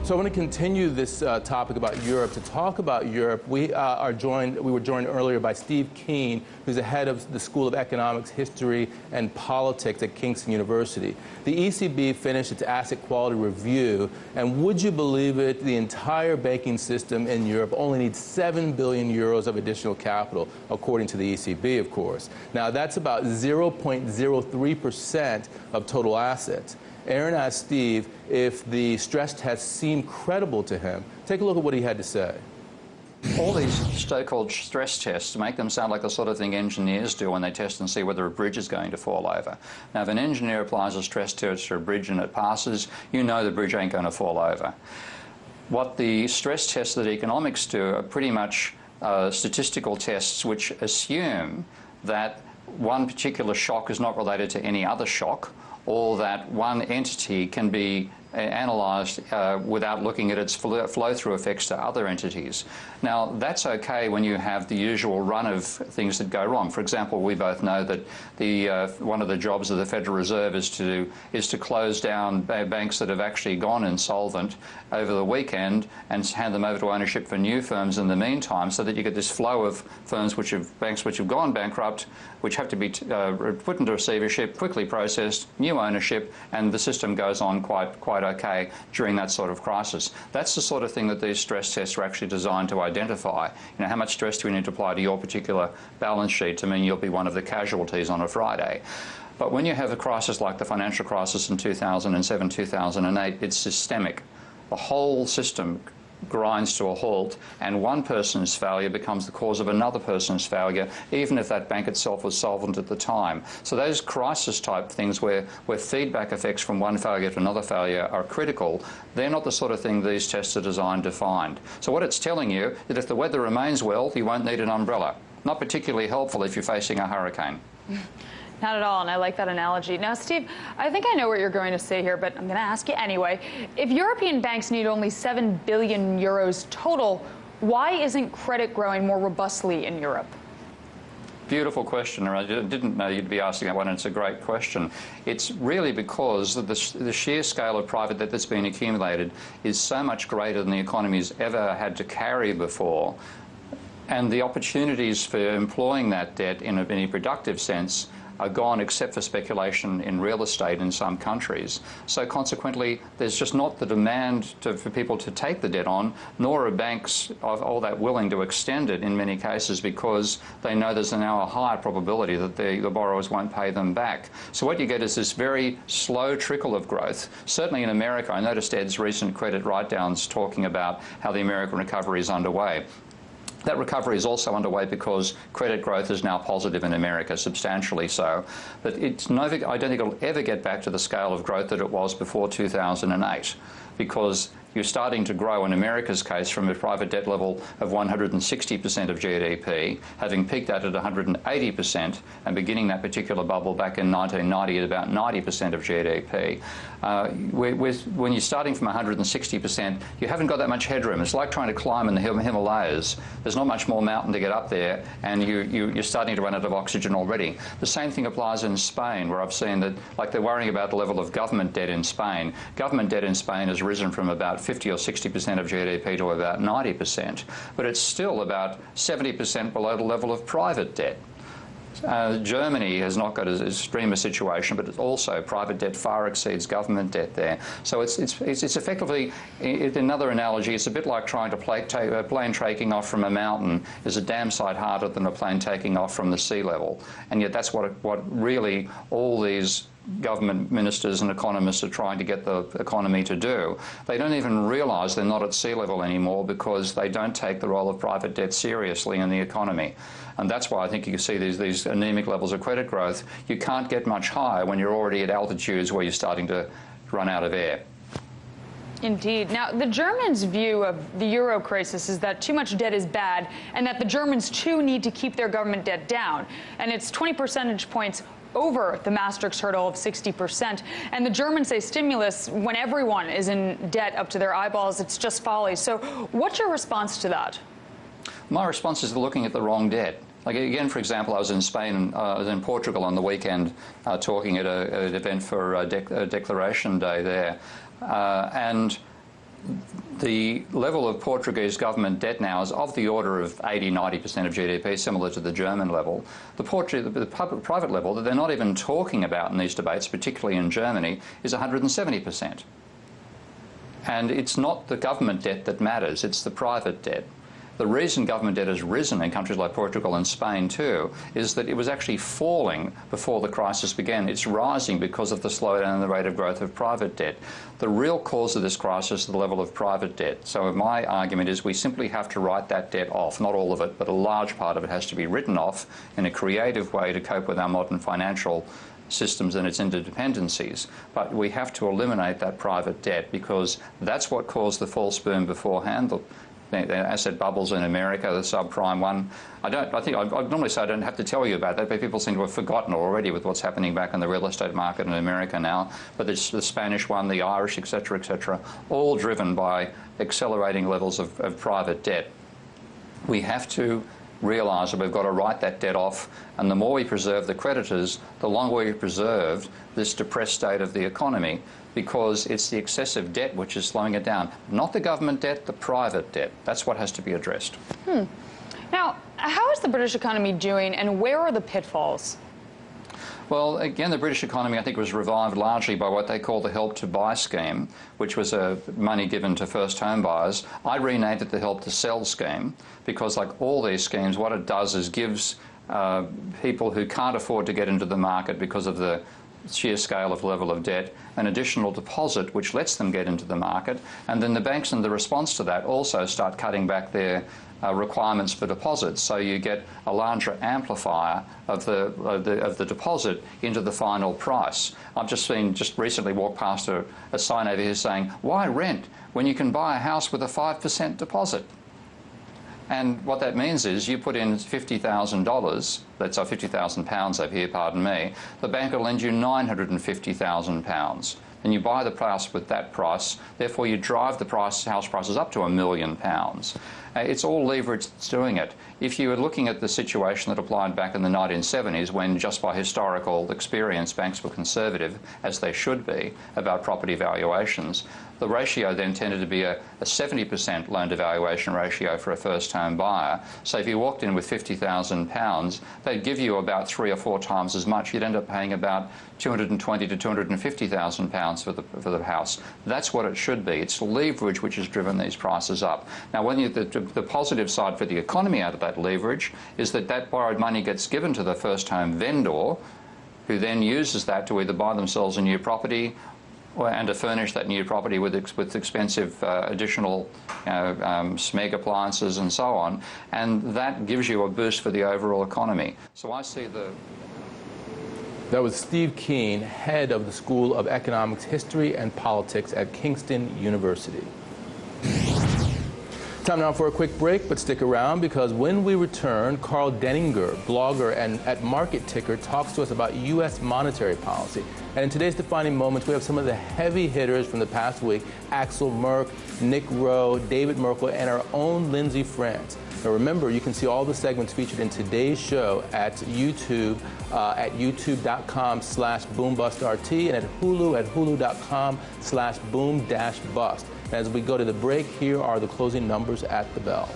So I want to continue this topic about Europe. To talk about Europe, we were joined earlier by Steve Keen, who's the head of the School of Economics, History, and Politics at Kingston University. The ECB finished its asset quality review, and would you believe it, the entire banking system in Europe only needs 7 billion euros of additional capital, according to the ECB, of course. Now, that's about 0.03% of total assets. Aaron asked Steve if the stress test seemed credible to him. Take a look at what he had to say. All these so-called stress tests make them sound like the sort of thing engineers do when they test and see whether a bridge is going to fall over. Now, if an engineer applies a stress test to a bridge and it passes, you know the bridge ain't going to fall over. What the stress tests that economics do are pretty much statistical tests which assume that one particular shock is not related to any other shock, or that one entity can be analysed without looking at its flow-through effects to other entities. Now, that's okay when you have the usual run of things that go wrong. For example, we both know that one of the jobs of the Federal Reserve is to close down banks that have actually gone insolvent over the weekend and hand them over to ownership for new firms in the meantime, so that you get this flow of banks which have gone bankrupt, which have to be put into receivership, quickly processed, new ownership, and the system goes on quite okay during that sort of crisis. That's the sort of thing that these stress tests are actually designed to identify. You know, how much stress do we need to apply to your particular balance sheet to mean you'll be one of the casualties on a Friday? But when you have a crisis like the financial crisis in 2007, 2008, it's systemic. The whole system grinds to a halt, and one person's failure becomes the cause of another person's failure, even if that bank itself was solvent at the time. So those crisis-type things where feedback effects from one failure to another failure are critical, they're not the sort of thing these tests are designed to find. So what it's telling you is that if the weather remains well, you won't need an umbrella. Not particularly helpful if you're facing a hurricane. Not at all, and I like that analogy. Now, Steve, I think I know what you're going to say here, but I'm going to ask you anyway. If European banks need only 7 billion euros total, why isn't credit growing more robustly in Europe? Beautiful question. I didn't know you'd be asking that one, and it's a great question. It's really because the sheer scale of private debt that's been accumulated is so much greater than the economy's ever had to carry before, and the opportunities for employing that debt in any productive sense are gone, except for speculation in real estate in some countries. So consequently, there's just not the demand for people to take the debt on, nor are banks all that willing to extend it in many cases, because they know there's now a higher probability that the borrowers won't pay them back. So what you get is this very slow trickle of growth. Certainly in America, I noticed Ed's recent credit write-downs talking about how the American recovery is underway. That recovery is also underway because credit growth is now positive in America, substantially so. But I don't think it'll ever get back to the scale of growth that it was before 2008, because you're starting to grow, in America's case, from a private debt level of 160% of GDP, having peaked at 180% and beginning that particular bubble back in 1990 at about 90% of GDP. When you're starting from 160%, you haven't got that much headroom. It's like trying to climb in the Himalayas. There's not much more mountain to get up there, and you're starting to run out of oxygen already. The same thing applies in Spain, where I've seen that, like, they're worrying about the level of government debt in Spain. Government debt in Spain has risen from about 50 or 60% of GDP to about 90%, but it's still about 70% below the level of private debt. Germany has not got as extreme a situation, but it's also private debt far exceeds government debt there. So it's effectively, in another analogy, it's a bit like trying to a plane taking off from a mountain is a damn sight harder than a plane taking off from the sea level. And yet that's what really all these government ministers and economists are trying to get the economy to do. They don't even realise they're not at sea level anymore, because they don't take the role of private debt seriously in the economy. And that's why I think you can see these anemic levels of credit growth. You can't get much higher when you're already at altitudes where you're starting to run out of air. Indeed. Now, the Germans' view of the euro crisis is that too much debt is bad, and that the Germans, too, need to keep their government debt down. And it's 20 percentage points over the Maastricht hurdle of 60%. And the Germans say stimulus, when everyone is in debt up to their eyeballs, it's just folly. So what's your response to that? My response is looking at the wrong debt. Like, again, for example, I was in Spain, I was in Portugal on the weekend talking at an event for Declaration Day there. And the level of Portuguese government debt now is of the order of 80–90% of GDP, similar to the German level. The private level that they're not even talking about in these debates, particularly in Germany, is 170%. And it's not the government debt that matters, it's the private debt. The reason government debt has risen in countries like Portugal and Spain too is that it was actually falling before the crisis began. It's rising because of the slowdown in the rate of growth of private debt. The real cause of this crisis is the level of private debt. So my argument is we simply have to write that debt off. Not all of it, but a large part of it has to be written off in a creative way to cope with our modern financial systems and its interdependencies. But we have to eliminate that private debt because that's what caused the false boom beforehand. The asset bubbles in America, the subprime one. I normally say I don't have to tell you about that, but people seem to have forgotten already with what's happening back in the real estate market in America now. But there's the Spanish one, the Irish, etc., all driven by accelerating levels of private debt. We have to realise that we've got to write that debt off, and the more we preserve the creditors, the longer we preserve this depressed state of the economy, because it's the excessive debt which is slowing it down. Not the government debt, the private debt. That's what has to be addressed. Now, how is the British economy doing, and where are the pitfalls? Well, again, the British economy, I think, was revived largely by what they call the Help to Buy scheme, which was money given to first home buyers. I renamed it the Help to Sell scheme because, like all these schemes, what it does is gives people who can't afford to get into the market because of the sheer scale of level of debt an additional deposit which lets them get into the market, and then the banks in the response to that also start cutting back their requirements for deposits, so you get a larger amplifier of the deposit into the final price. I've just recently walked past a sign over here saying, "Why rent when you can buy a house with a 5% deposit?" And what that means is you put in $50,000, that's £50,000 over here, pardon me, the bank will lend you £950,000. And you buy the house with that price, therefore you drive the house prices up to £1 million. It's all leverage that's doing it. If you were looking at the situation that applied back in the 1970s, when just by historical experience banks were conservative, as they should be, about property valuations, the ratio then tended to be a 70% loan-to-valuation ratio for a first-home buyer. So if you walked in with £50,000, they'd give you about 3 or 4 times as much. You'd end up paying about £220,000 to £250,000 for the house. That's what it should be. It's leverage which has driven these prices up. Now, when the positive side for the economy out of that leverage is that borrowed money gets given to the first-home vendor, who then uses that to either buy themselves a new property and to furnish that new property with expensive additional SMEG appliances and so on, and that gives you a boost for the overall economy. So I see That was Steve Keen, head of the School of Economics, History and Politics at Kingston University. Time now for a quick break, but stick around because when we return, Carl Denninger, blogger and at Market Ticker, talks to us about U.S. monetary policy. And in today's Defining Moments, we have some of the heavy hitters from the past week: Axel Merck, Nick Rowe, David Merkel, and our own Lindsay France. Now remember, you can see all the segments featured in today's show at YouTube, at youtube.com/boombustrt, and at hulu.com/boom-bust. As we go to the break, here are the closing numbers at the bell.